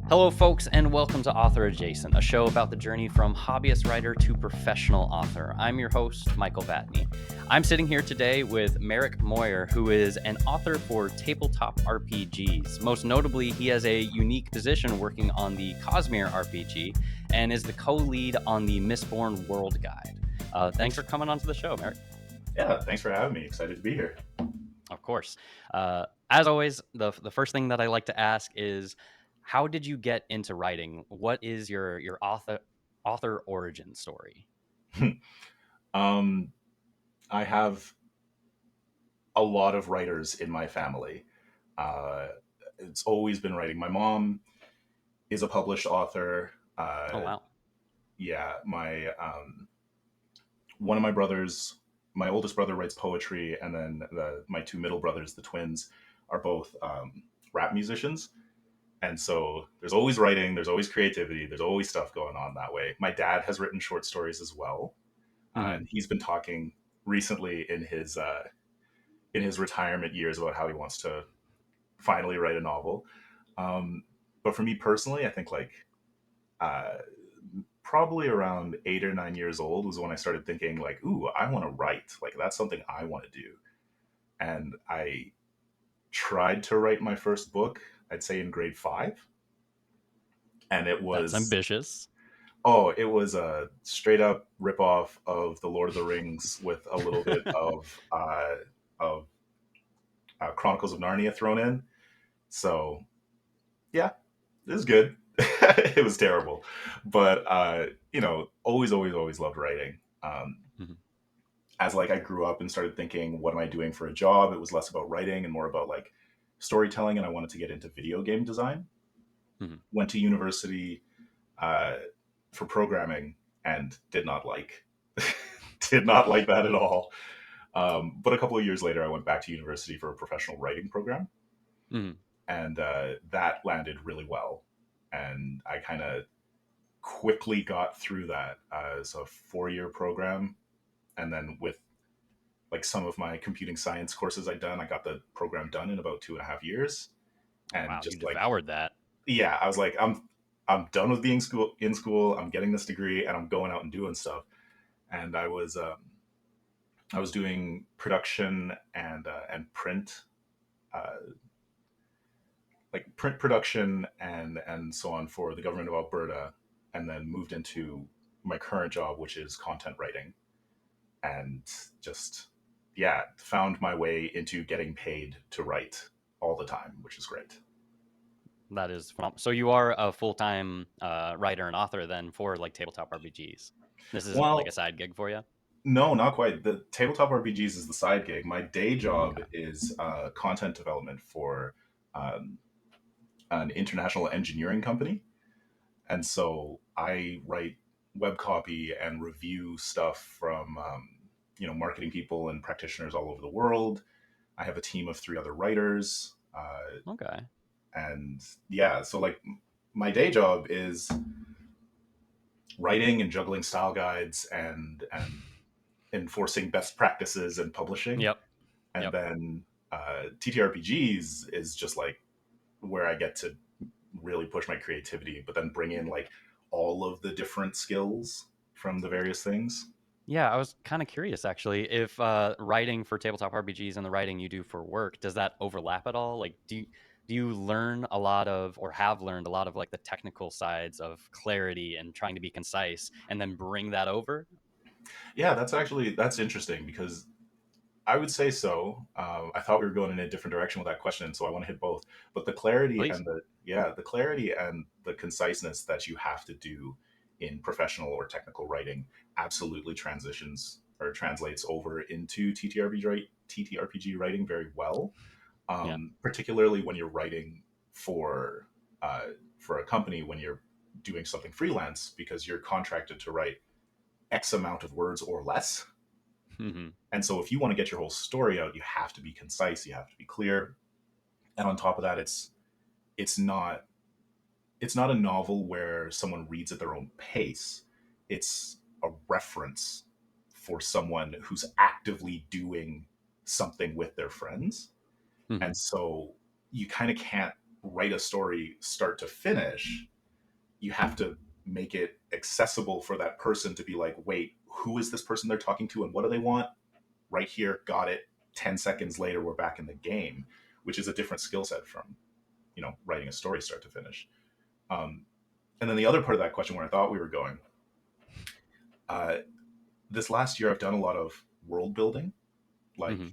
Hello, folks, and welcome to Author Adjacent, a show about the journey from hobbyist writer to professional author. I'm your host, Michael Vatney. I'm sitting here today with Meric Moir, who is an author for tabletop RPGs. Most notably, he has a unique position working on the Cosmere RPG and is the co-lead on the Mistborn World Guide. Thanks for coming onto the show, Meric. Yeah, thanks for having me. Excited to be here. Of course. As always, the first thing that I like to ask is, how did you get into writing? What is your author origin story? um, I have a lot of writers in my family. Uh, it's always been writing. My mom is a published author. Oh wow. Yeah, my one of my brothers, my oldest brother writes poetry, and then my two middle brothers, the twins, are both rap musicians. And so there's always writing, there's always creativity, there's always stuff going on that way. My dad has written short stories as well, Hmm. and he's been talking recently in his retirement years about how he wants to finally write a novel. Um, but for me personally, I think uh, probably around 8 or 9 years old was when I started thinking like, "Ooh, I want to write. Like that's something I want to do." And I tried to write my first book. I'd say in grade 5, and it That's was ambitious. it was a straight up ripoff of the Lord of the Rings with a little bit of Chronicles of Narnia thrown in. So yeah, it was good. It was terrible, but always loved writing. Hmm. As like I grew up and started thinking, what am I doing for a job? It was less about writing and more about like storytelling, and I wanted to get into video game design. Hmm. Went to university uh, for programming and did not like did not like that at all. But a couple of years later, I went back to university for a professional writing program, Hmm. and that landed really well. And I kind of quickly got through that. It's a 4 year program, and then with like some of my computing science courses I'd done, I got the program done in about 2.5 years. And Wow, you just like, devoured that. yeah, I was like, I'm done with being in school. I'm getting this degree, and I'm going out and doing stuff. And I was doing production and print, uh, like print production and so on for the government of Alberta, and then moved into my current job, which is content writing, and just yeah, found my way into getting paid to write all the time, which is great. That is phenomenal. So you are a full-time writer and author then for like tabletop RPGs. This isn't like a Well, side gig for you. no, not quite. The tabletop RPGs is the side gig. My day job Okay. is content development for um, an international engineering company. And so I write web copy and review stuff from marketing people and practitioners all over the world. I have a team of 3 other writers, Okay. and yeah, so like my day job is writing and juggling style guides and enforcing best practices and publishing, Yep. and Yep. then TTRPGs is just like where I get to really push my creativity, but then bring in like all of the different skills from the various things. Yeah, I was kind of curious actually if writing for tabletop RPGs and the writing you do for work, does that overlap at all? Like, do you learn a lot of, or have learned a lot of like the technical sides of clarity and trying to be concise, and then bring that over? Yeah, that's interesting because I would say so. I thought we were going in a different direction with that question, so I want to hit both. But Please. the clarity and the conciseness that you have to do in professional or technical writing absolutely transitions or translates over into TTRPG writing very well. Yeah. Particularly when you're writing for for a company, when you're doing something freelance, because you're contracted to write X amount of words or less. Hmm. And so if you want to get your whole story out, you have to be concise, you have to be clear. And on top of that, it's not it's not a novel where someone reads at their own pace. It's a reference for someone who's actively doing something with their friends. Hmm. And so you kind of can't. write a story start to finish, you have to make it accessible for that person to be like, wait, who is this person they're talking to and what do they want? Right here, got it. 10 seconds later, we're back in the game, which is a different skill set from, writing a story start to finish. Um, and then the other part of that question where I thought we were going, uh, this last year, I've done a lot of world building, like Mm-hmm.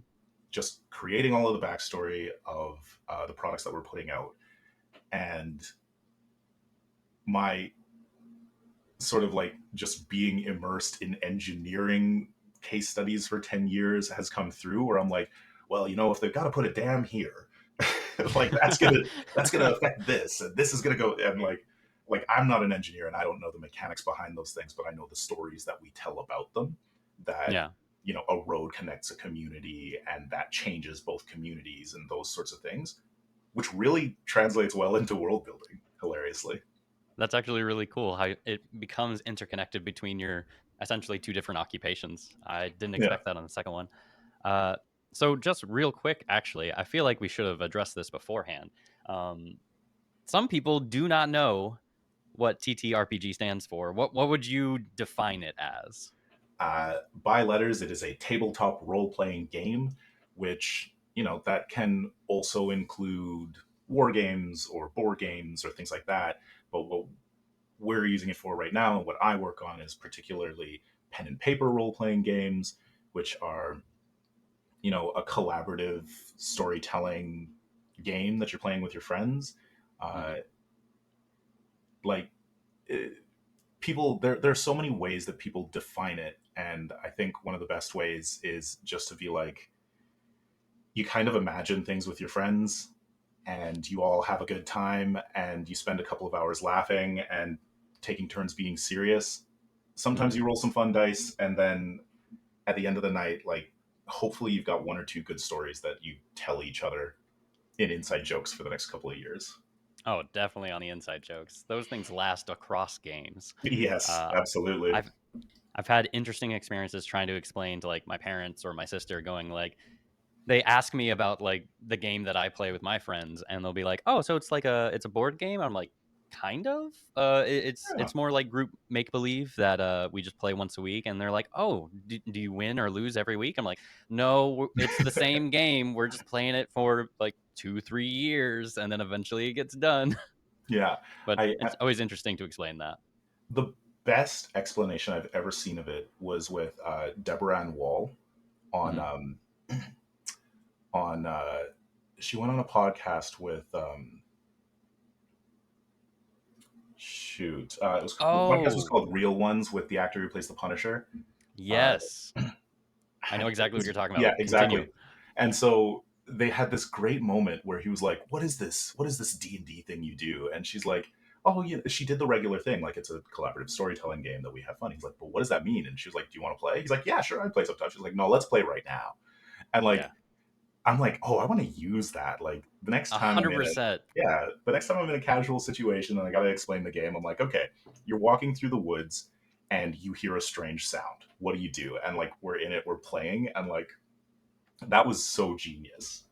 just creating all of the backstory of the products that we're putting out. And my sort of like just being immersed in engineering case studies for 10 years has come through where I'm like, well, if they've got to put a dam here, like that's gonna affect this, and this is gonna go, and like I'm not an engineer and I don't know the mechanics behind those things, but I know the stories that we tell about them, that Yeah. a road connects a community and that changes both communities and those sorts of things, which really translates well into world building hilariously. That's actually really cool how it becomes interconnected between your essentially two different occupations. I didn't Yeah. expect that on the second one. Uh, so just real quick, actually, I feel like we should have addressed this beforehand. Um, some people do not know what TTRPG stands for. What would you define it as? By letters, it is a tabletop role-playing game, which that can also include war games or board games or things like that. But what we're using it for right now, and what I work on, is particularly pen and paper role-playing games, which are a collaborative storytelling game that you're playing with your friends. Uh, Mm-hmm. like it, People, there's so many ways that people define it, and I think one of the best ways is just to be like, you kind of imagine things with your friends and you all have a good time and you spend a couple of hours laughing and taking turns being serious. Sometimes Mm-hmm. you roll some fun dice, and then at the end of the night, like, hopefully you've got one or two good stories that you tell each other in inside jokes for the next couple of years. Oh, definitely on the inside jokes. Those things last across games. Yes, Uh, absolutely. I've I've had interesting experiences trying to explain to like my parents or my sister, going like, they ask me about like the game that I play with my friends, and they'll be like, "Oh, so it's a board game?" I'm like, "Kind of. Yeah. It's more like group make believe that we just play once a week." And they're like, "Oh, do you win or lose every week?" I'm like, "No, it's the same game. We're just playing it for like 2-3 years, and then eventually it gets done." Yeah. But I it's always interesting to explain that. The best explanation I've ever seen of it was with Deborah Ann Wall on Hmm. on she went on a podcast with the podcast was Oh, called Real Ones, with the actor who plays the Punisher. Uh, yes, I know exactly what you're talking about. yeah, But continue. exactly. And so they had this great moment where he was like, "What is this? What is this D&D thing you do?" And she's like, "Oh, yeah." She did the regular thing, like it's a collaborative storytelling game that we have fun. He's like, "But what does that mean?" And she was like, "Do you want to play?" He's like, "Yeah, sure, I play sometimes." She's like, "No, let's play right now." And Yeah, like, I'm like, "Oh, I want to use that." Like the next a time I'm hundred in it, percent. yeah, the next time I'm in a casual situation and I got to explain the game, I'm like, "Okay, you're walking through the woods and you hear a strange sound. What do you do?" And like, we're in it, we're playing, and like, that was so genius.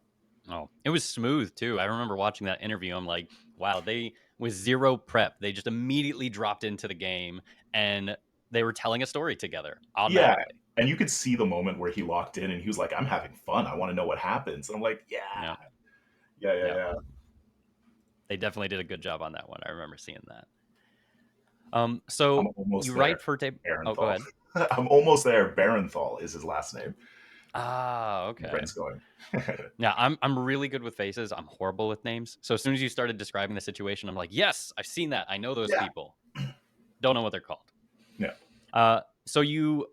Oh, it was smooth too. I remember watching that interview. I'm like, wow, they with zero prep, they just immediately dropped into the game and they were telling a story together Yeah, automatically. and you could see the moment where he locked in and he was like, "I'm having fun. I want to know what happens." And I'm like, "Yeah, Yeah, yeah, yeah, yeah. yeah." They definitely did a good job on that one. I remember seeing that. I'm So you almost there. write for tape. Oh, go Barenthal. ahead. I'm almost there. Barenthal is his last name. Ah, My okay. brain's going. Yeah, I'm really good with faces. I'm horrible with names. So as soon as you started describing the situation, I'm like, yes, I've seen that. I know those Yeah, people. Don't know what they're called. yeah. So you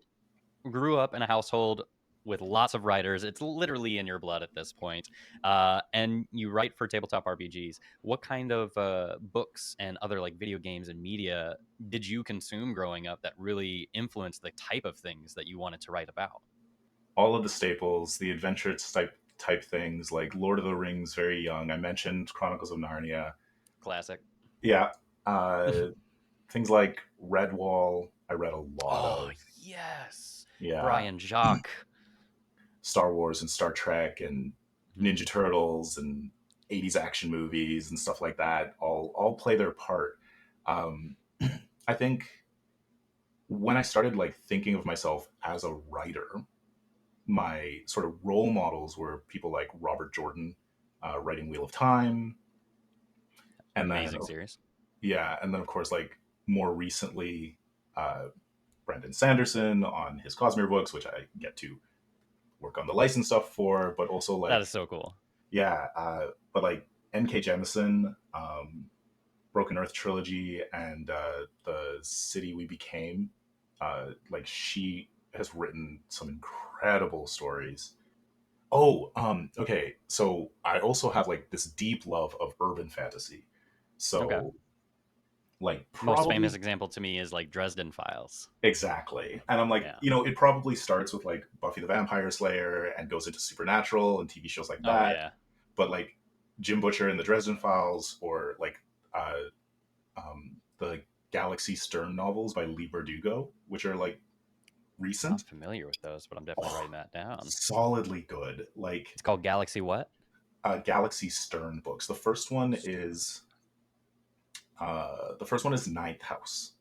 grew up in a household with lots of writers. It's literally in your blood at this point. And you write for tabletop RPGs. What kind of books and other like video games and media did you consume growing up that really influenced the type of things that you wanted to write about? All of the staples, the adventure type things, like Lord of the Rings. Very young. I mentioned Chronicles of Narnia. Classic. Yeah, uh, things like Redwall. I read a lot Oh, of. yes. Yeah, Brian Jacques. Star Wars and Star Trek and Ninja Mhm. Turtles and '80s action movies and stuff like that all play their part. Um, I think when I started like thinking of myself as a writer, my sort of role models were people like Robert Jordan, writing Wheel of Time, and then Amazing series. yeah, and then of course like more recently, uh, Brandon Sanderson on his Cosmere books, which I get to work on the license stuff for, but also That like is so cool. yeah, but like N.K. Jemisin, Broken Earth trilogy, and the City We Became. Like she has written some incredible stories. Oh, okay. So I also have like this deep love of urban fantasy. Okay. So like Most probably famous example to me is like Dresden Files. exactly. And I'm like, Yeah. it probably starts with like Buffy the Vampire Slayer and goes into Supernatural and TV shows like Oh that. yeah. But like Jim Butcher in the Dresden Files, or like the Galaxy Stern novels by Lee Bardugo, which are like Not recent. familiar with those, but I'm definitely Oh, writing that down. solidly good. Like It's called Galaxy what? Galaxy Stern books. The first one is Ninth House,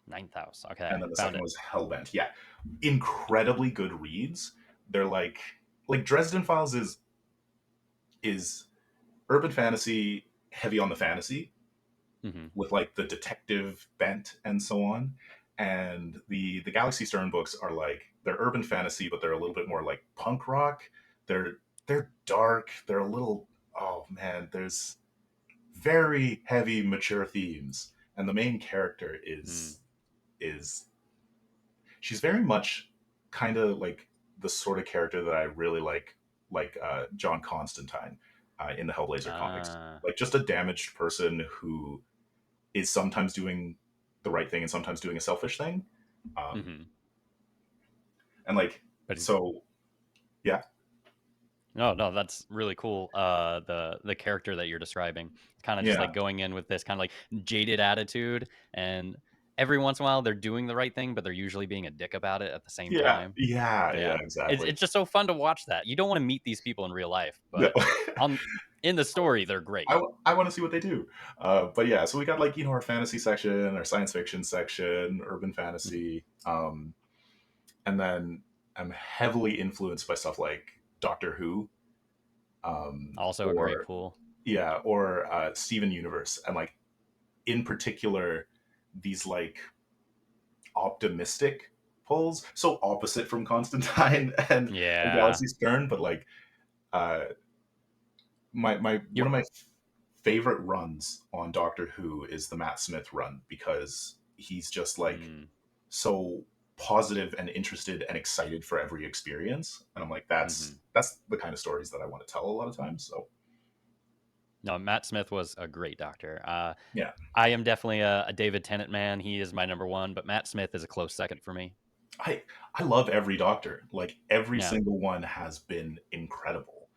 Ninth House. and Okay, then the found second it. was Hellbent. Yeah, incredibly good reads. They're like Dresden Files is urban fantasy heavy on the fantasy, Hmm. with like the detective bent and so on. And the Galaxy Stern books are like they're urban fantasy, but they're a little bit more like punk rock. They're they're dark. They're a little, oh man, there's very heavy mature themes, and the main character Mm. is she's very much kind of like the sort of character that I really like John Constantine, in the Hellblazer comics. Ah. Like just a damaged person who is sometimes doing the right thing and sometimes doing a selfish thing. Um, Hmm. and like, But he's so yeah, no, no, that's really cool. The character that you're describing, kind of just yeah, like going in with this kind of like jaded attitude, and every once in a while they're doing the right thing, but they're usually being a dick about it at the same yeah, time. yeah, Yeah, it's exactly. it's just so fun to watch that. You don't want to meet these people in real life, No. but on in the story they're great. I want to see what they do. But yeah, so we got like, our fantasy section, our science fiction section, urban Mhm. fantasy. And then I'm heavily influenced by stuff like Doctor Who, Also a great or pool. yeah, or Steven Universe. And like, in particular, these like optimistic pulls. So opposite from Constantine and Yeah, Galaxy Stern, but like, uh, my one you're. of my favorite runs on Doctor Who is the Matt Smith run, because he's just like Mm, so positive and interested and excited for every experience, and I'm like, hmm. that's the kind of stories that I want to tell a lot of times. So No, Matt Smith was a great doctor. yeah, I am definitely a David Tennant man. He is my number one, but Matt Smith is a close second for me. I I love every Doctor. Like every Yeah. single one has been incredible.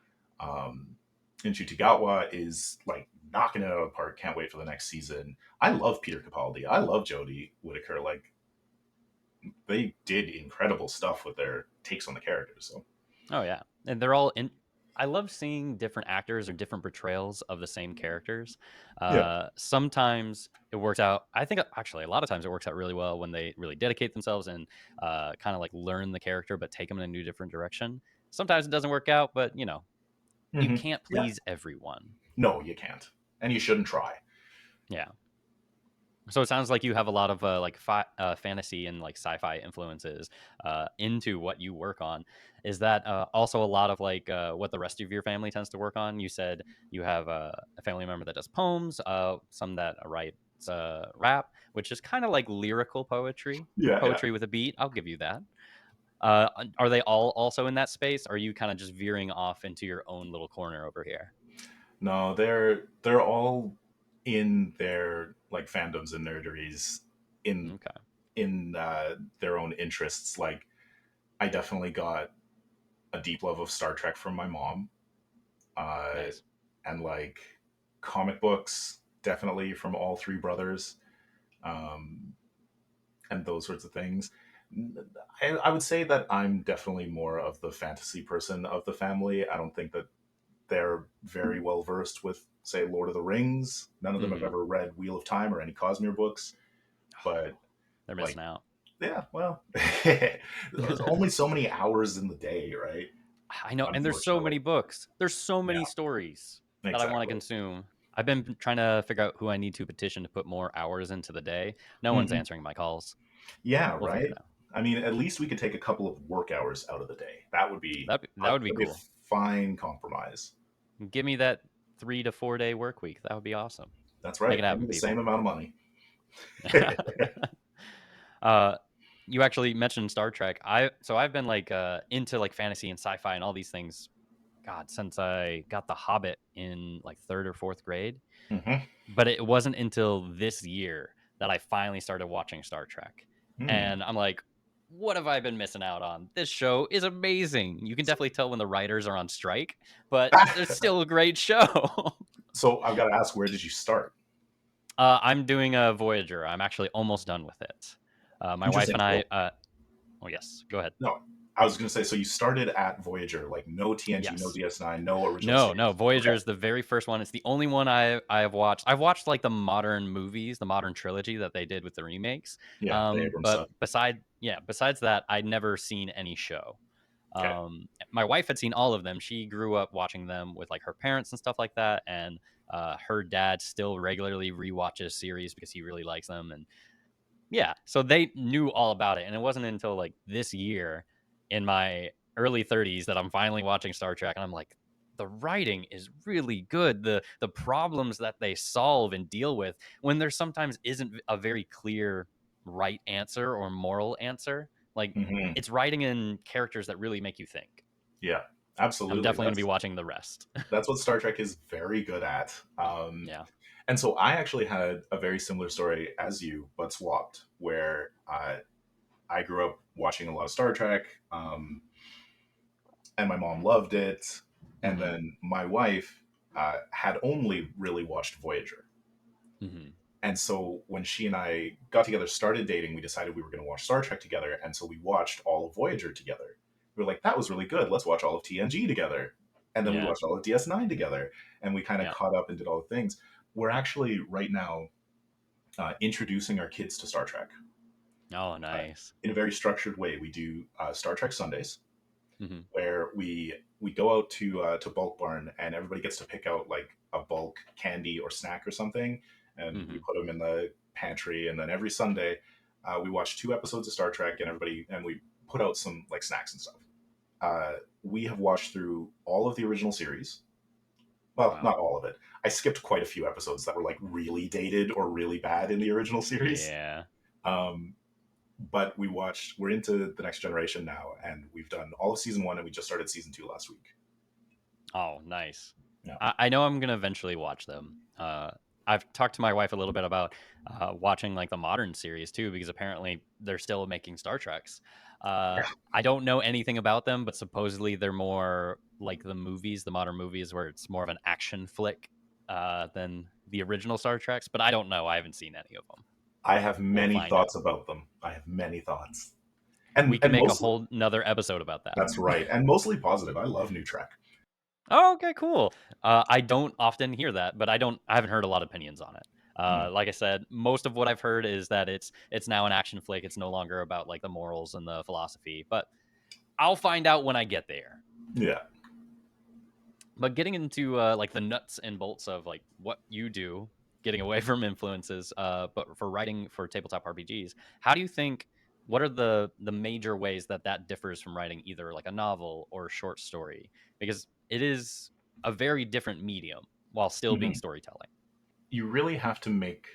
And Chutigawa is like knocking it out of the park. Can't wait for the next season. I love Peter Capaldi. I love Jodie Whittaker. Like they did incredible stuff with their takes on the characters. So Oh yeah, and they're all in. I love seeing different actors or different portrayals of the same characters. yeah, Sometimes it works out. I think actually a lot of times it works out really well when they really dedicate themselves and kind of like learn the character, but take them in a new different direction. Sometimes it doesn't work out, but you hmm, can't yeah. please everyone. No, you can't, and you shouldn't try. Yeah. So it sounds like you have a lot of fantasy and like sci-fi influences into what you work on. Is that also a lot of like what the rest of your family tends to work on? You said you have a family member that does poems, some that writes rap, which is kind of like lyrical poetry, Yeah, yeah. poetry with a beat. I'll give you that. Are they all also in that space? Or are you kind of just veering off into your own little corner over here? No, they're all in their like fandoms and nerderies, in Okay, their own interests. Like I definitely got a deep love of Star Trek from my mom, uh, nice. and like comic books definitely from all three brothers, um, and those sorts of things. I would say that I'm definitely more of the fantasy person of the family. I don't think that they're very well versed with, say, Lord of the Rings. None of them have Mm-hmm. ever read Wheel of Time or any Cosmere books. But They're like, missing out. yeah, well, there's only so many hours in the day, right? I know, and there's so Unfortunately, many books. There's so yeah, many stories that I want to exactly. consume. I've been trying to figure out who I need to petition to put more hours into the day. No one's Hmm. answering my calls. Yeah, We'll figure right. it out. I mean, at least we could take a couple of work hours out of the day. That would be That would be that'd be a cool. fine compromise. Give me that 3 to 4 day work week. That would be awesome. That's Make right. it Give me happen, the same people. amount of money. uh, you actually mentioned Star Trek. I've been like into like fantasy and sci-fi and all these things. God, since I got The Hobbit in like third or fourth grade. Hmm. But it wasn't until this year that I finally started watching Star Trek. Hmm. And I'm like, what have I been missing out on? This show is amazing. You can definitely tell when the writers are on strike, but it's still a great show. So I've got to ask, where did you start? I'm doing a Voyager. I'm actually almost done with it. My wife Interesting. and I, So oh, yes, go ahead. no, I was going to say, so you started at Voyager, like no TNG, no Yes. DS9, no original No. series. Voyager Okay. is the very first one. It's the only one I have watched. I've watched like the modern movies, the modern trilogy that they did with the remakes. Yeah, the Abrams But stuff. besides that, I'd never seen any show. Okay. My wife had seen all of them. She grew up watching them with like her parents and stuff like that, and her dad still regularly rewatches series because he really likes them. And yeah, so they knew all about it, and it wasn't until like this year, in my early 30s, that I'm finally watching Star Trek, and I'm like, the writing is really good. The problems that they solve and deal with when there sometimes isn't a very clear right answer or moral answer, like Hmm. it's writing in characters that really make you think. Yeah, I'm absolutely. definitely going to be watching the rest. That's what Star Trek is very good at. Yeah. And so I actually had a very similar story as you, but swapped, where I grew up watching a lot of Star Trek, and my mom loved it. And Hmm. then my wife had only really watched Voyager. Hmm. And so when she and I got together, started dating, we decided we were going to watch Star Trek together. And so we watched all of Voyager together. We were like, that was really good. Let's watch all of TNG together. And then we Yeah. watched all of DS9 together. And we kind of Yeah. caught up and did all the things. We're actually right now introducing our kids to Star Trek Oh, uh, nice. in a very structured way. We do Star Trek Sundays, Hmm. where we go out to Bulk Barn, and everybody gets to pick out like a bulk candy or snack or something, and we Hmm. put them in the pantry. And then every Sunday, we watch 2 episodes of Star Trek, and we put out some like snacks and stuff. We have watched through all of the original series. Well, Wow. not all of it. I skipped quite a few episodes that were like really dated or really bad in the original series. Yeah. Um, but we're into the next generation now, and we've done all of season 1, and we just started season 2 last week. Oh, nice. Yeah. I know I'm gonna eventually watch them. I've talked to my wife a little bit about watching like the modern series too, because apparently they're still making Star Treks. I don't know anything about them, but supposedly they're more like the movies, the modern movies, where it's more of an action flick than the original Star Treks. But I don't know. I haven't seen any of them. I have We'll many find out. thoughts about them. I have many thoughts, We can and make a mostly whole another episode about that. that's right, and mostly positive. I love New Trek. Oh, okay, cool. I don't often hear that, but I haven't heard a lot of opinions on it. Hmm. Like I said, most of what I've heard is that it's now an action flick. It's no longer about like the morals and the philosophy, but I'll find out when I get there. Yeah. But getting into like the nuts and bolts of like what you do, getting away from influences, but for writing for tabletop RPGs, how do you think? What are the major ways that that differs from writing either like a novel or a short story? Because it is a very different medium while still being Hmm. storytelling. You really have to make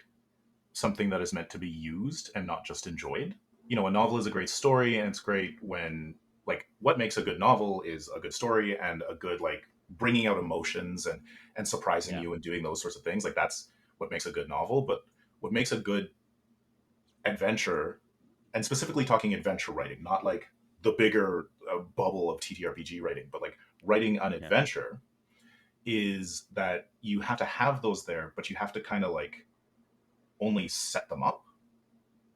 something that is meant to be used and not just enjoyed. A novel is a great story, and it's great when, like, what makes a good novel is a good story and a good, like, bringing out emotions and surprising Yeah, you and doing those sorts of things. Like, that's what makes a good novel. But what makes a good adventure, and specifically talking adventure writing, not like the bigger bubble of TTRPG writing, but like writing an yeah, adventure, is that you have to have those there, but you have to kind of like only set them up.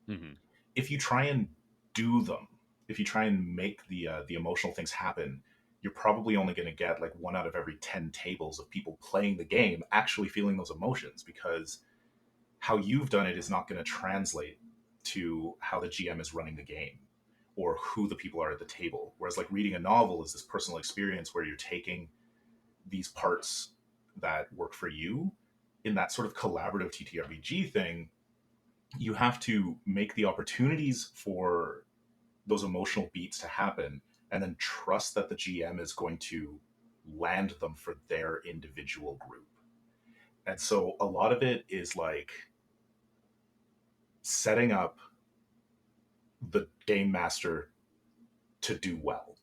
hmm, If you try and do them, if you try and make the emotional things happen, you're probably only going to get like 1 out of every 10 tables of people playing the game actually feeling those emotions, because how you've done it is not going to translate to how the GM is running the game or who the people are at the table. Whereas like reading a novel is this personal experience where you're taking these parts that work for you in that sort of collaborative TTRPG thing. You have to make the opportunities for those emotional beats to happen and then trust that the GM is going to land them for their individual group. And so a lot of it is like setting up the game master to do well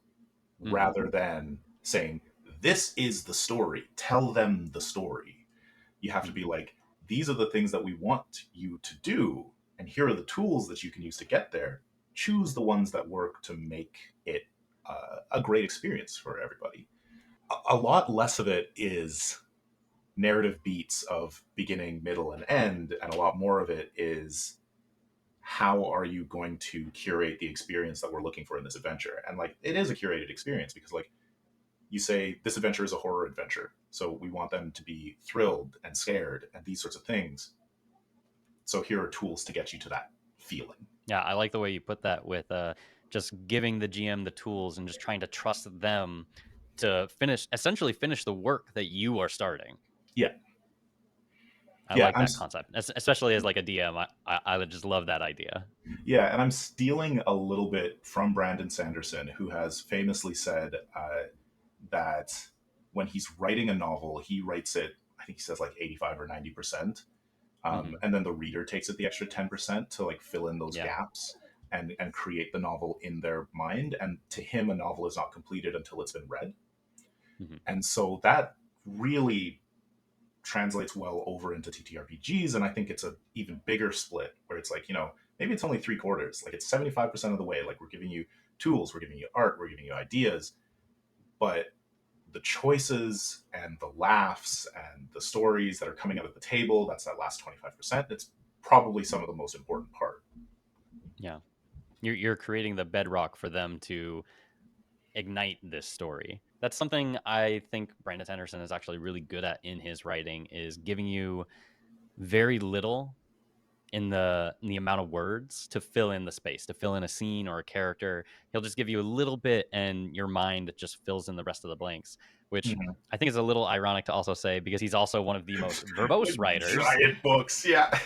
Mm-hmm. rather than saying, this is the story, tell them the story. You have to be Mm-hmm. like, these are the things that we want you to do, and here are the tools that you can use to get there. Choose the ones that work to make it a great experience for everybody. A lot less of it is narrative beats of beginning, middle, and end, and a lot more of it is how are you going to curate the experience that we're looking for in this adventure. And like, it is a curated experience because like you say this adventure is a horror adventure, so we want them to be thrilled and scared and these sorts of things. So here are tools to get you to that feeling. Yeah, I like the way you put that with just giving the GM the tools and just trying to trust them to essentially finish the work that you are starting. Yeah, I yeah, like that concept, especially as like a DM. I would just love that idea. yeah, and I'm stealing a little bit from Brandon Sanderson, who has famously said that when he's writing a novel, he writes it. I think he says like 85 or 90%, Hmm. and then the reader takes it the extra 10% to like fill in those Yeah. gaps and create the novel in their mind. And to him, a novel is not completed until it's been read. Hmm. And so that really translates well over into TTRPGs. And I think it's a even bigger split where it's like, maybe it's only 3/4, like it's 75% of the way. Like we're giving you tools, we're giving you art, we're giving you ideas, but the choices and the laughs and the stories that are coming out of the table, that's that last 25%. It's probably some of the most important part. Yeah. You're creating the bedrock for them to ignite this story. That's something I think Brandon Sanderson is actually really good at in his writing, is giving you very little in the amount of words to fill in the space, to fill in a scene or a character. He'll just give you a little bit and your mind just fills in the rest of the blanks, which Mhm. I think is a little ironic to also say because he's also one of the most verbose writers. Giant books, yeah.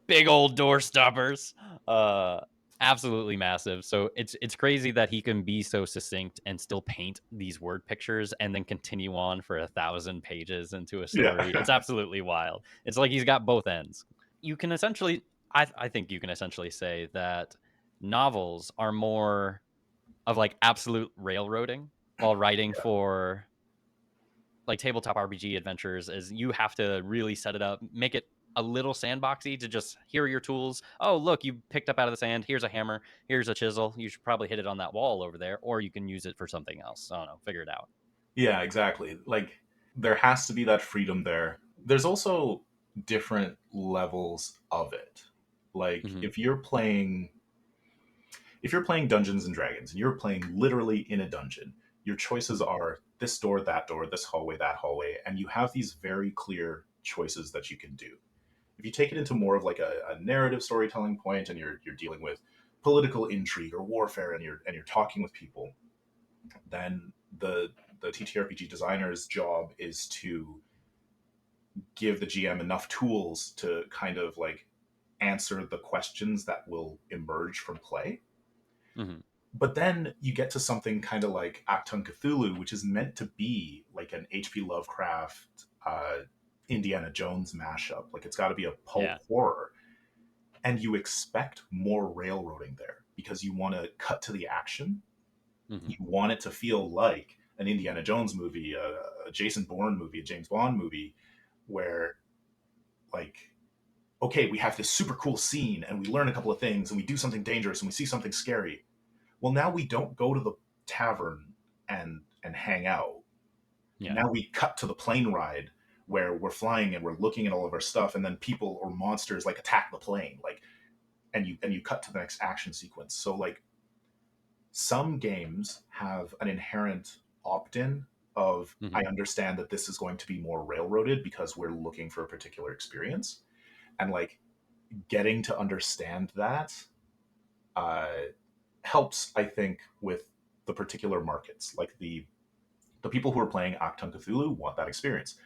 Big old door stoppers. Uh Absolutely massive. So it's crazy that he can be so succinct and still paint these word pictures and then continue on for 1,000 pages into a story. Yeah. It's absolutely wild. It's like he's got both ends. You can essentially I think you can essentially say that novels are more of like absolute railroading, while writing for like tabletop RPG adventures is you have to really set it up, make it a little sandboxy to just here are your tools. Oh, look, you picked up out of the sand. Here's a hammer. Here's a chisel. You should probably hit it on that wall over there, or you can use it for something else. I don't know. Figure it out. Yeah, exactly. Like there has to be that freedom there. There's also different levels of it. Like Mm-hmm. if you're playing Dungeons and Dragons and you're playing literally in a dungeon, your choices are this door, this hallway, that hallway, and you have these very clear choices that you can do. If you take it into more of like a narrative storytelling point and you're dealing with political intrigue or warfare and you're talking with people, then the TTRPG designer's job is to give the GM enough tools to kind of like answer the questions that will emerge from play. Mm-hmm. But then you get to something kind of like Acton Cthulhu, which is meant to be like an H.P. Lovecraft, Indiana Jones mashup. Like it's got to be a pulp Yeah. horror, and you expect more railroading there because you want to cut to the action. Mm-hmm. You want it to feel like an Indiana Jones movie, a Jason Bourne movie, a James Bond movie, where like, okay, we have this super cool scene and we learn a couple of things and we do something dangerous and we see something scary. Well, now we don't go to the tavern and hang out. Yeah. Now we cut to the plane ride where we're flying and we're looking at all of our stuff, and then people or monsters like attack the plane, like, and you cut to the next action sequence. So like some games have an inherent opt-in of, I Hmm. understand that this is going to be more railroaded because we're looking for a particular experience, and like getting to understand that uh, helps, I think, with the particular markets. Like the people who are playing Achtung Cthulhu want that experience.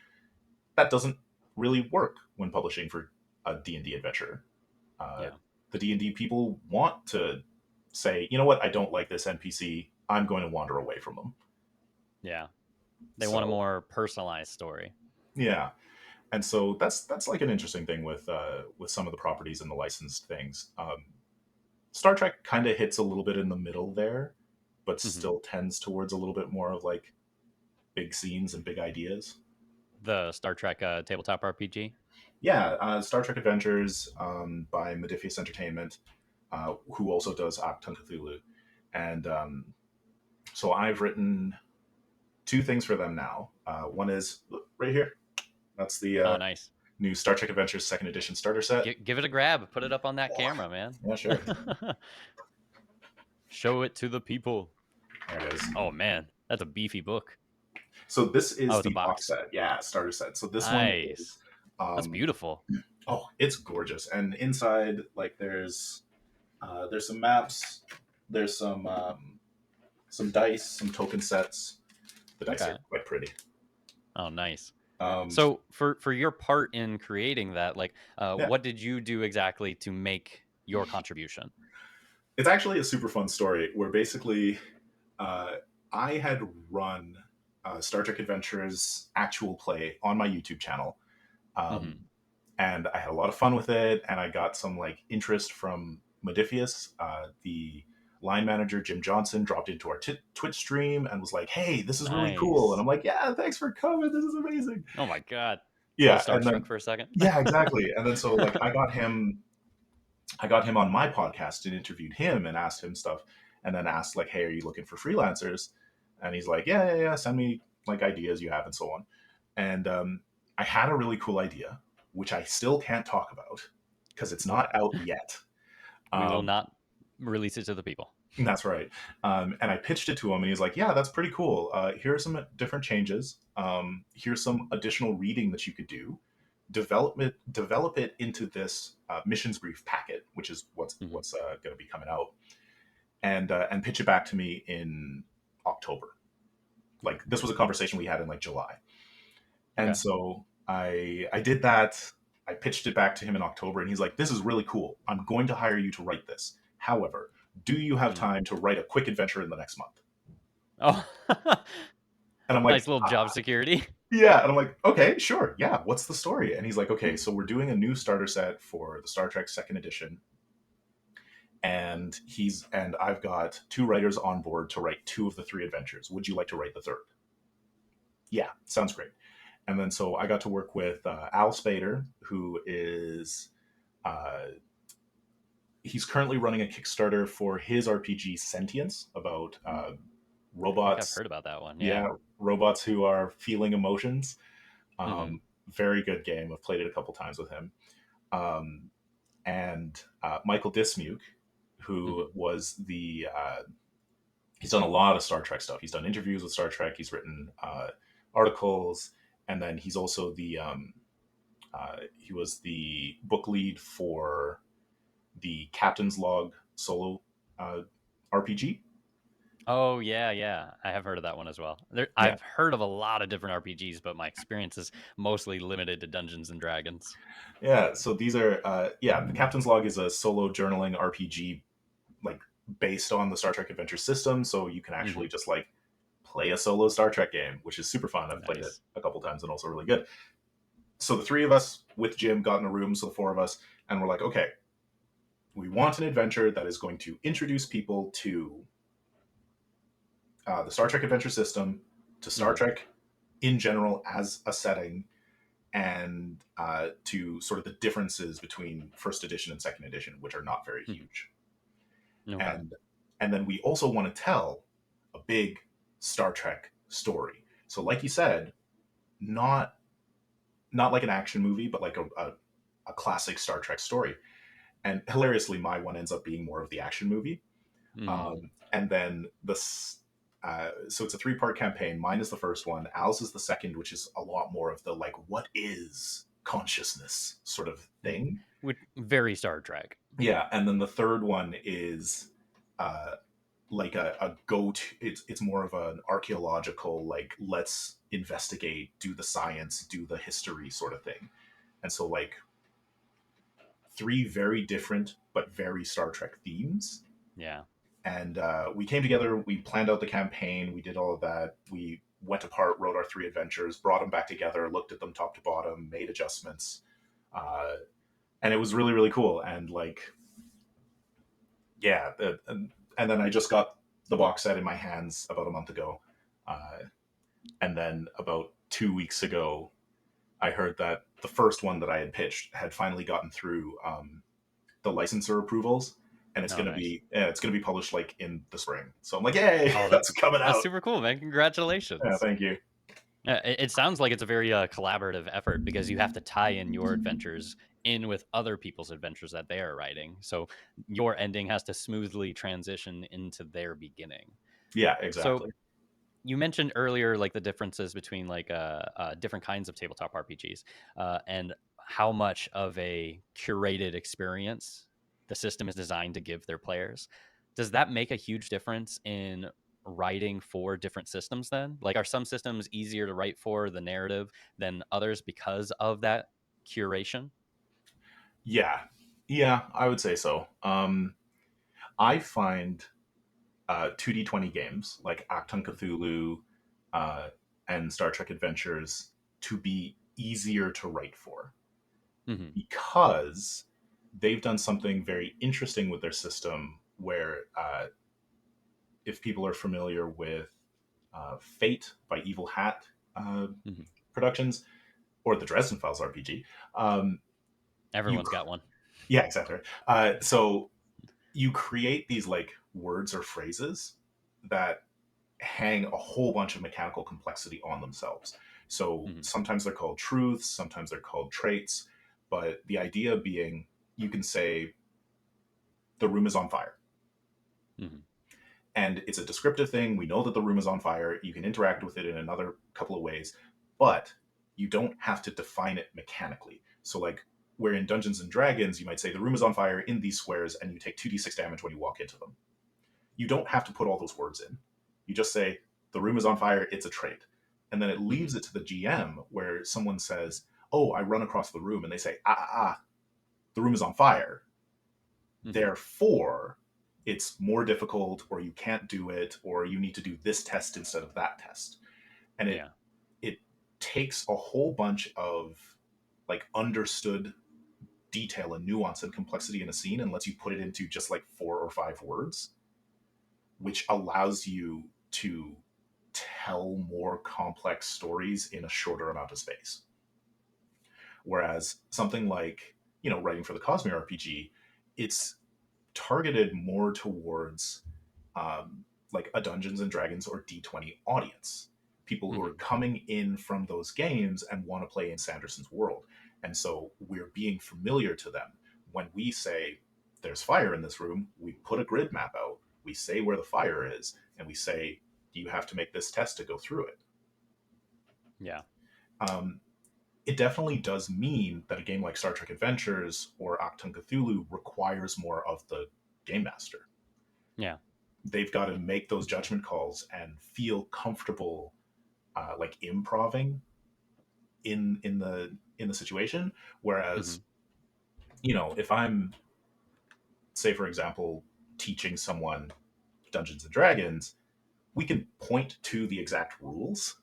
That doesn't really work when publishing for a D&D adventure. Uh, Yeah. the D&D people want to say, you know what, I don't like this NPC. I'm going to wander away from them. Yeah. They want a So more personalized story. yeah, and so that's like an interesting thing with some of the properties and the licensed things. Star Trek kind of hits a little bit in the middle there, but Hmm. still tends towards a little bit more of like big scenes and big ideas. The Star Trek tabletop RPG. Yeah, Star Trek Adventures by Modifius Entertainment, who also does Achtung Cthulhu, and so I've written two things for them now. One is right here. That's the Oh, nice. new Star Trek Adventures Second Edition starter set. Give it a grab. Put it up on that Oh, camera, man. yeah, sure. Show it to the people. There it is. Oh man, that's a beefy book. So this Oh, is the the box box. set. Yeah, starter set. So this one is Nice. That's um, beautiful. oh, it's gorgeous. And inside, like, there's some maps, there's some dice, some token sets. The dice Okay. are quite pretty. Oh, nice. Um, So for your part in creating that, like, yeah, what did you do exactly to make your contribution? it's actually a super fun story where basically uh, I had run Star Trek Adventures actual play on my YouTube channel. Hmm. Um, and I had a lot of fun with it, and I got some like interest from Modifius. The line manager Jim Johnson dropped into our Twitch stream and was like, "Hey, this is really cool," and Nice. I'm like, "Yeah, thanks for coming. This is amazing." Oh my god. A little Yeah, and starstruck then for a second. yeah, exactly. And then so like I got him on my podcast and interviewed him and asked him stuff, and then asked like, "Hey, are you looking for freelancers?" And he's like, "Yeah, yeah, yeah. Send me like ideas you have and so on." And I had a really cool idea, which I still can't talk about because it's not Okay. out yet. We will Um, not release it to the people. that's right. And I pitched it to him, and he's like, "Yeah, that's pretty cool. Here are some different changes. Here's some additional reading that you could do. Develop it into this missions brief packet, which is Hmm. what's going to be coming out, and pitch it back to me in October. Like this was a conversation we had in like July, and Okay. so I did that. I pitched it back to him in October, and he's like, "This is really cool. I'm going to hire you to write this. However, do you have Mm. time to write a quick adventure in the next month?" Oh, And I'm nice like, little job security. "Yeah." And I'm like, "Okay, sure. Yeah. What's the story?" And he's like, "Okay, so we're doing a new starter set for the Star Trek Second Edition, and I've got two writers on board to write two of the three adventures. Would you like to write the third?" Yeah, sounds great. And then so I got to work with Al Spader, who is uh, he's currently running a Kickstarter for his RPG Sentience about I think I've robots. heard about that one. Yeah. Yeah, robots who are feeling emotions. Hmm. Very good game. I've played it a couple times with him. Um, and Michael Dismuke, who Hmm. was he's done a lot of Star Trek stuff. He's done interviews with Star Trek. He's written articles, and then he's also he was the book lead for the Captain's Log solo uh, RPG. Oh yeah, yeah. I have heard of that one as well. Yeah, I've heard of a lot of different RPGs, but my experience is mostly limited to Dungeons and Dragons. yeah. So these are the Captain's Log is a solo journaling RPG like based on the Star Trek Adventure system, so you can Hmm. actually just like play a solo Star Trek game, which is super fun. I've played it Nice. a couple times and also really good. So the three of us with Jim got in a room, so the four of us, and we're like, okay, we want an adventure that is going to introduce people to the Star Trek Adventure system, to Star Hmm. Trek in general as a setting, and to sort of the differences between first edition and second edition, which are not very Hmm. huge. Okay. And then we also want to tell a big Star Trek story. So, like you said, not not like an action movie, but like a classic Star Trek story. And hilariously, my one ends up being more of the action movie. Hmm. And then So it's a 3-part campaign. Mine is the first one. Al's is the second, which is a lot more of the like, what is consciousness sort of thing. Very Star Trek. Yeah, and then the third one is uh, like a go to. It's more of an archaeological, like, let's investigate, do the science, do the history sort of thing. And so like three very different but very Star Trek themes. Yeah. And we came together, we planned out the campaign, we did all of that, we went apart, wrote our 3 adventures, brought them back together, looked at them top to bottom, made adjustments, uh, and it was really really cool. And like, yeah, and then I just got the box set in my hands about a month ago, uh, and then about 2 weeks ago I heard that the first one that I had pitched had finally gotten through the licensor approvals, and Oh, nice. it's gonna be published like in the spring. So I'm like, yay, Oh, that's coming that's out. super cool, man. Yeah, Congratulations. thank you. It sounds like it's a very collaborative effort because you have to tie in your adventures in with other people's adventures that they are writing. So your ending has to smoothly transition into their beginning. Yeah, So exactly. you mentioned earlier like the differences between like different kinds of tabletop RPGs and how much of a curated experience the system is designed to give their players. Does that make a huge difference in writing for different systems then? Like, are some systems easier to write for the narrative than others because of that curation? Yeah, yeah, I would say so. I find 2D20 games like Acton Cthulhu uh, and Star Trek Adventures to be easier to write for Hmm. because they've done something very interesting with their system where if people are familiar with Fate by Evil Hat uh, Hmm. Productions or the Dresden Files RPG, um, you Everyone's got one. yeah, exactly. So you create these like words or phrases that hang a whole bunch of mechanical complexity on themselves. So Hmm. sometimes they're called truths, sometimes they're called traits, but the idea being you can say the room is on fire. Hmm. And it's a descriptive thing. We know that the room is on fire. You can interact with it in another couple of ways, but you don't have to define it mechanically. So, like, where in Dungeons and Dragons, you might say the room is on fire in these squares, and you take 2d6 damage when you walk into them. You don't have to put all those words in. You just say the room is on fire. It's a trait, and then it leaves Hmm. it to the GM where someone says, "Oh, I run across the room," and they say, the room is on fire. Hmm. Therefore, it's more difficult, or you can't do it, or you need to do this test instead of that test. And Yeah. it takes a whole bunch of like understood detail and nuance and complexity in a scene and lets you put it into just like 4 or 5 words, which allows you to tell more complex stories in a shorter amount of space. Whereas something like, writing for the Cosmere RPG, it's targeted more towards like a Dungeons and Dragons or D20 audience, people who are Hmm. coming in from those games and want to play in Sanderson's world. And so we're being familiar to them. When we say there's fire in this room, we put a grid map out, we say where the fire is, and we say, you have to make this test to go through it. Yeah. Um, it definitely does mean that a game like Star Trek Adventures or Achtung Cthulhu requires more of the game master. Yeah. They've got to make those judgment calls and feel comfortable, like improving in the situation. Hmm. Whereas, if I'm, say for example, teaching someone Dungeons and Dragons, we can point to the exact rules,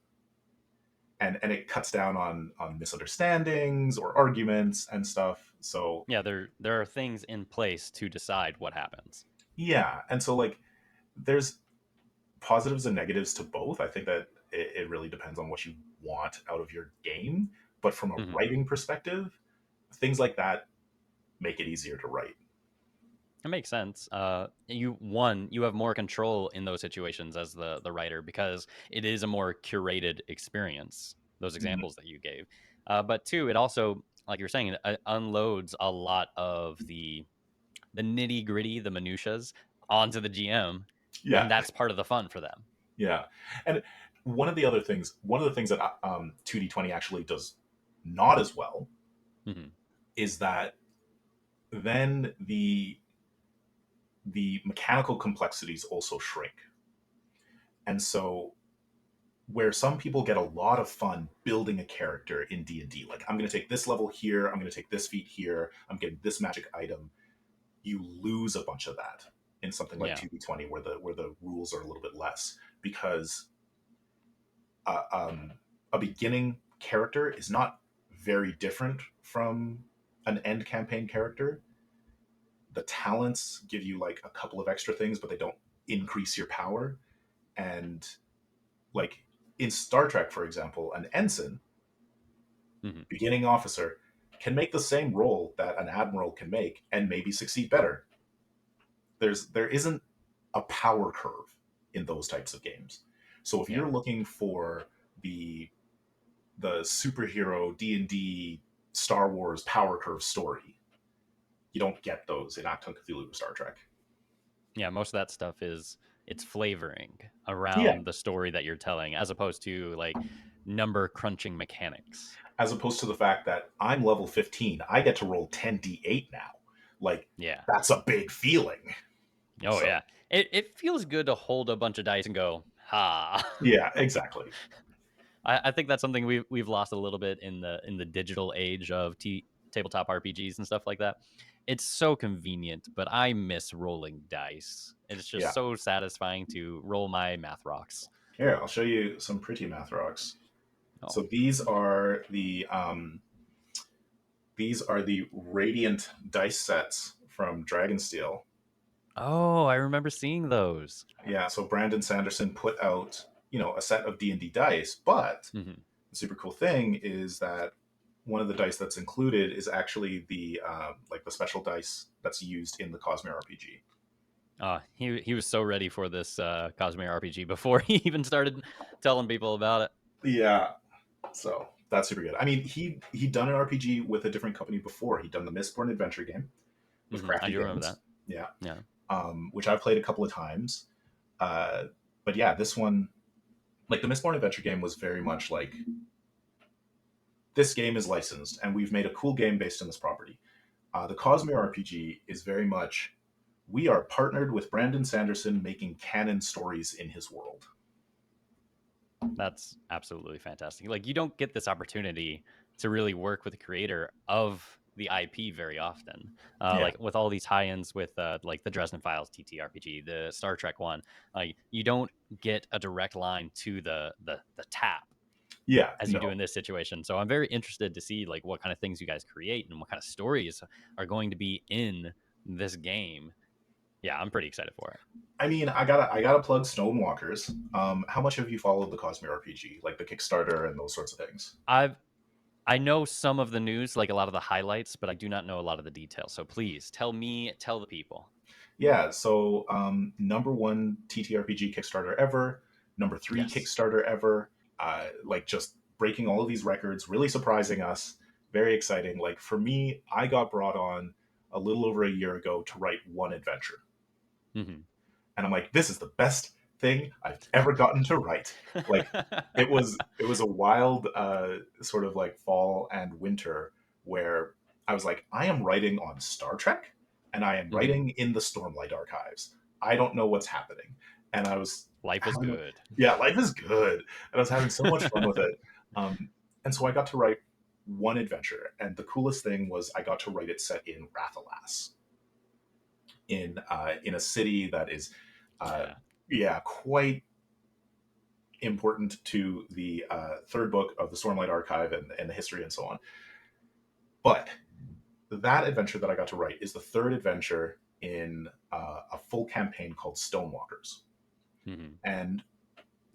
and it cuts down on misunderstandings or arguments and stuff. So Yeah. There are things in place to decide what happens. yeah, and so like there's positives and negatives to both. I think that it really depends on what you want out of your game. But from a Hmm. writing perspective, things like that make it easier to write. It makes sense. You have more control in those situations as the writer because it is a more curated experience. Those Mhm. examples that you gave, but two, it also, like you're saying, it unloads a lot of the nitty gritty, the minutiae onto the GM, and Yeah, that's part of the fun for them. Yeah, and one of the things that 2D20 actually does not as well Hmm. is that then the mechanical complexities also shrink. And so where some people get a lot of fun building a character in D&D, like I'm going to take this level here, I'm going to take this feat here, I'm getting this magic item, you lose a bunch of that in something like Yeah. 2D20 where the rules are a little bit less because uh, um, a beginning character is not very different from an end campaign character. The talents give you like a couple of extra things, but they don't increase your power. And like in Star Trek, for example, an ensign, Hmm. beginning officer, can make the same role that an admiral can make and maybe succeed better. There isn't a power curve in those types of games. So if Yeah. you're looking for the superhero D&D Star Wars power curve story, you don't get those in Achtung Cthulhu or Star Trek. Yeah, most of that stuff is it's flavoring Yeah, around the story that you're telling, as opposed to like number crunching mechanics. as opposed to the fact that I'm level 15, I get to roll 10d8 now. Like Yeah. that's a big feeling. Oh So yeah. It feels good to hold a bunch of dice and go, ha. yeah, exactly. I think that's something we've lost a little bit in the digital age of tabletop RPGs and stuff like that. It's so convenient, but I miss rolling dice. It's just Yeah. so satisfying to roll my math rocks. Here, I'll show you some pretty math rocks. Oh, So these are the Radiant dice sets from Dragonsteel. oh, I remember seeing those. Yeah, so Brandon Sanderson put out, a set of D&D dice, but Hmm. the super cool thing is that one of the dice that's included is actually the like the special dice that's used in the Cosmere RPG. He was so ready for this Cosmere RPG before he even started telling people about it. Yeah, so that's super good. I mean, he'd done an RPG with a different company before. He'd done the Mistborn adventure game with I Crafty do remember Games. that. Yeah, Yeah. which I've played a couple of times. Uh, but yeah, this one, like the Mistborn adventure game, was very much like this game is licensed, and we've made a cool game based on this property. The Cosmere RPG is very much we are partnered with Brandon Sanderson making canon stories in his world. That's absolutely fantastic. Like you don't get this opportunity to really work with the creator of the IP very often. Yeah, Like with all these tie-ins with like the Dresden Files TTRPG, the Star Trek one, like you don't get a direct line to the tap yeah, as you do no. in this situation. So I'm very interested to see like what kind of things you guys create and what kind of stories are going to be in this game. Yeah, I'm pretty excited for it. I mean, I gotta plug Stonewalkers. How much have you followed the Cosmere RPG, like the Kickstarter and those sorts of things? I know some of the news, like a lot of the highlights, but I do not know a lot of the details. So please tell me, tell the people. Yeah, so number one TTRPG Kickstarter ever, number three Yes. Kickstarter ever, like just breaking all of these records, really surprising us, very exciting. Like for me, I got brought on a little over a year ago to write one adventure, Hmm. and I'm like, this is the best thing I've ever gotten to write. Like it was a wild sort of like fall and winter where I was like, I am writing on Star Trek and I am Hmm. writing in the Stormlight archives. I don't know what's happening. And I was Life is having, good. yeah, life is good. And I was having so much fun with it. And so I got to write one adventure. And the coolest thing was I got to write it set in Rathalas, in a city that is, uh, Yeah. yeah, quite important to the third book of the Stormlight Archive and the history and so on. But that adventure that I got to write is the third adventure in a full campaign called Stonewalkers. Hmm. And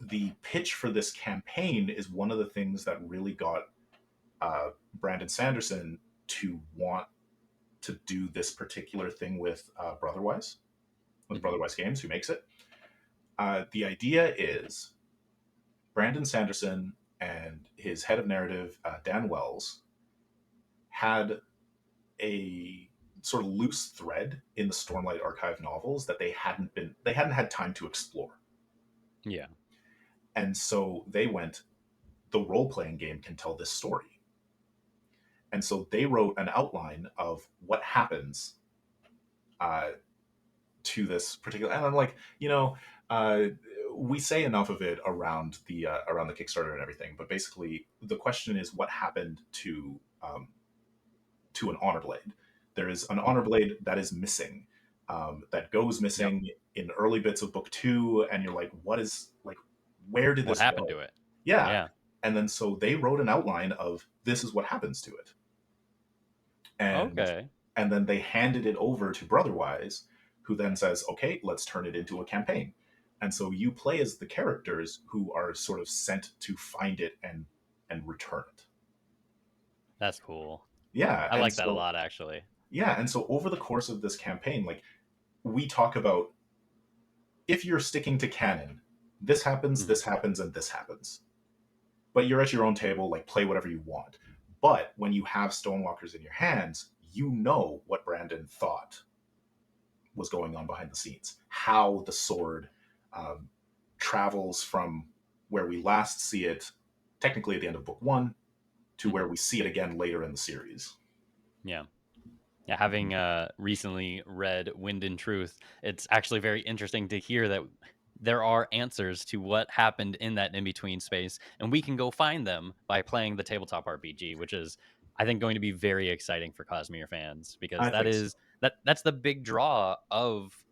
the pitch for this campaign is one of the things that really got Brandon Sanderson to want to do this particular thing with Hmm. Brotherwise Games, who makes it. The idea is Brandon Sanderson and his head of narrative, Dan Wells, had a sort of loose thread in the Stormlight Archive novels that they hadn't had time to explore. Yeah. And so they went, the role playing game can tell this story. And so they wrote an outline of what happens uh, to this particular. And I'm like, uh, we say enough of it around the Kickstarter and everything, but basically the question is what happened to an honor blade. There is an honor Mhm. blade that is missing, that goes Yep. missing in early bits of book two, and you're like, what is like, where did What this happened go? to it? Yeah, Yeah. and then so they wrote an outline of this is what happens to it, and Okay. and then they handed it over to Brotherwise, who then says, okay, let's turn it into a campaign. And so you play as the characters who are sort of sent to find it and return it. That's cool. Yeah, I and like that a so lot, actually. over the course of this campaign, like we talk about, if you're sticking to canon, Mhm. this happens, and this happens. But you're at your own table, like play whatever you want. But when you have Stonewalkers in your hands, you know what Brandon thought was going on behind the scenes, how the sword um, travels from where we last see it, technically at the end of book one, to where Mhm. we see it again later in the series. Yeah. Yeah, having recently read Wind and Truth, it's actually very interesting to hear that there are answers to what happened in that in between space, and we can go find them by playing the tabletop RPG, which is, I think, going to be very exciting for Cosmere fans because I think so. that's the big draw of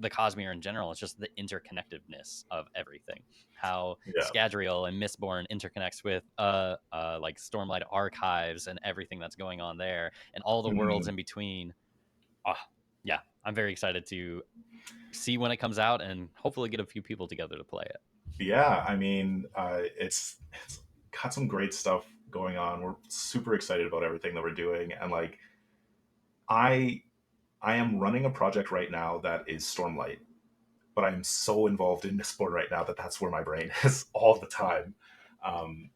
the Cosmere in general. It's just the interconnectedness of everything. How Yeah. Scadrial and Mistborn interconnects with like Stormlight Archives and everything that's going on there, and all the worlds Mm. in between. Oh, yeah, I'm very excited to see when it comes out and hopefully get a few people together to play it. Yeah, I mean, it's got some great stuff going on. We're super excited about everything that we're doing, and like I I am running a project right now that is Stormlight, but I'm so involved in Mistborn right now that that's where my brain is all the time. Um,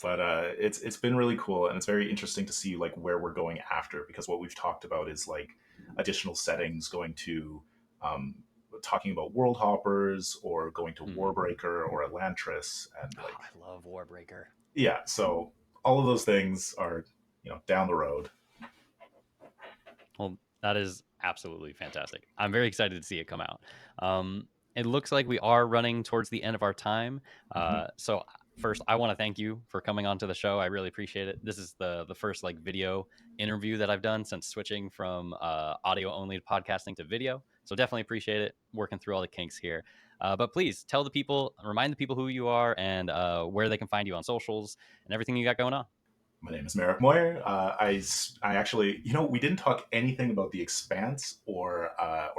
but it's been really cool, and it's very interesting to see like where we're going after, because what we've talked about is like additional settings, going to um, talking about world hoppers, or going to Mhm. Warbreaker or Elantris, and Oh, like, I love Warbreaker. yeah, so all of those things are, down the road. Well, that is absolutely fantastic. I'm very excited to see it come out. It looks like we are running towards the end of our time. Mhm. So first, I want to thank you for coming onto the show. I really appreciate it. This is the first like video interview that I've done since switching from audio only to podcasting to video. So definitely appreciate it. Working through all the kinks here. But please tell the people, remind the people who you are and where they can find you on socials and everything you got going on. My name is Meric Moir. I actually, we didn't talk anything about the Expanse or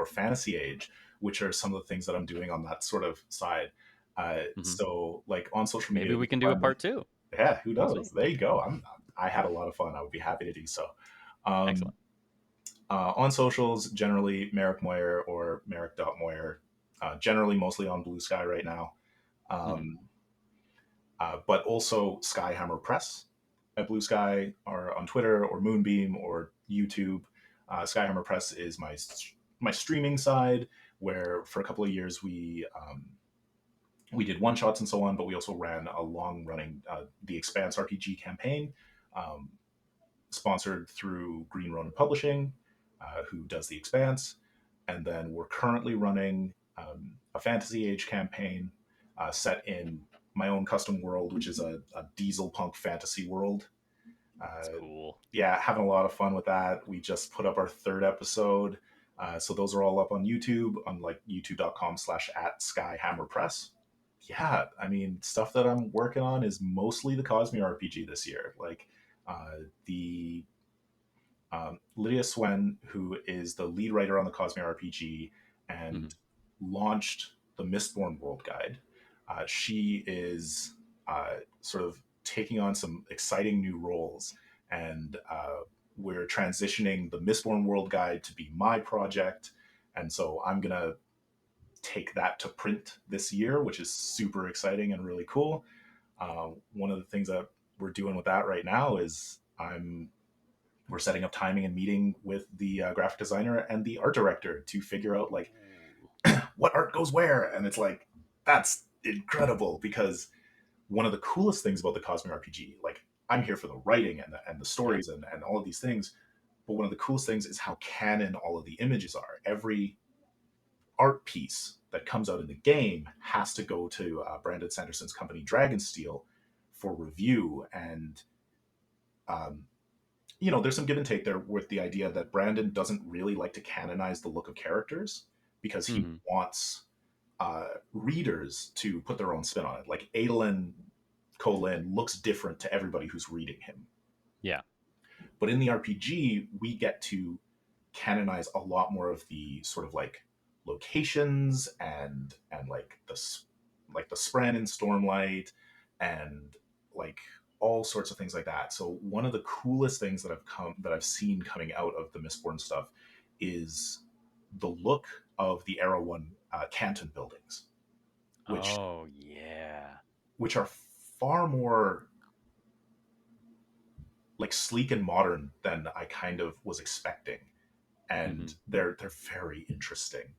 Fantasy Age, which are some of the things that I'm doing on that sort of side. Mhm. So, like on social media, Maybe you we can can do a find me. part two. Yeah, who We'll see. knows? There you go. I had a lot of fun. I would be happy to do so. Um, Excellent. on socials, generally Meric Moir or Meric.Moir. Generally, mostly on Blue Sky right now. Mhm. Um, but also Skyhammer Press at Blue Sky, or on Twitter or Moonbeam or YouTube. Skyhammer Press is my streaming side, where for a couple of years we did one shots and so on, but we also ran a long running The Expanse RPG campaign, um, sponsored through Green Ronin Publishing, who does The Expanse. And then we're currently running a Fantasy Age campaign set in my own custom world, which is a diesel punk fantasy world. It's Uh, cool. yeah, having a lot of fun with that. We just put up our third episode. So those are all up on YouTube, on like youtube.com/at Skyhammerpress. Yeah, I mean, stuff that I'm working on is mostly the Cosmere RPG this year. Like the Lydia Swen, who is the lead writer on the Cosmere RPG and Mhm. launched the Mistborn World Guide. She is sort of taking on some exciting new roles, and we're transitioning the Mistborn World Guide to be my project. And so I'm going to take that to print this year, which is super exciting and really cool. One of the things that we're doing with that right now is we're setting up timing and meeting with the graphic designer and the art director to figure out like Ooh. what art goes where, and it's like incredible because one of the coolest things about the Cosmere RPG, like I'm here for the writing and the Yeah. stories and all of these things, but one of the coolest things is how canon all of the images are. Every art piece that comes out in the game has to go to Brandon Sanderson's company Dragonsteel for review, and um, there's some give and take there with the idea that Brandon doesn't really like to canonize the look of characters because he Hmm. wants readers to put their own spin on it. Like Adolin Colin looks different to everybody who's reading him. Yeah. But in the RPG, we get to canonize a lot more of the sort of like locations and like the Spren in Stormlight and like all sorts of things like that. So one of the coolest things that I've seen coming out of the Mistborn stuff is the look of the Era One Canton buildings, which Oh yeah. which are far more like sleek and modern than I kind of was expecting, Hmm. and they're very interesting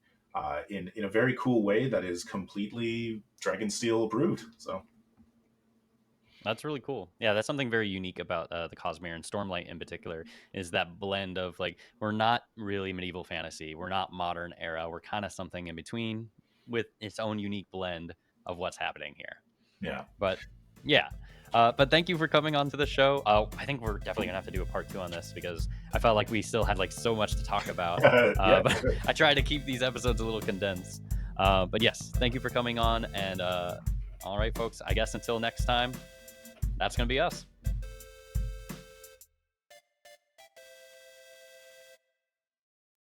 in a very cool way that is completely Dragonsteel approved. So That's really cool. Yeah, that's something very unique about the Cosmere and Stormlight in particular is that blend of like we're not really medieval fantasy, we're not modern era, we're kind of something in between with its own unique blend of what's happening here. yeah, But yeah, but thank you for coming on to the show. I think we're definitely gonna have to do a part 2 on this because I felt like we still had like so much to talk about. yeah, But I tried to keep these episodes a little condensed. But yes, thank you for coming on. And all right, folks, I guess until next time, that's gonna be us.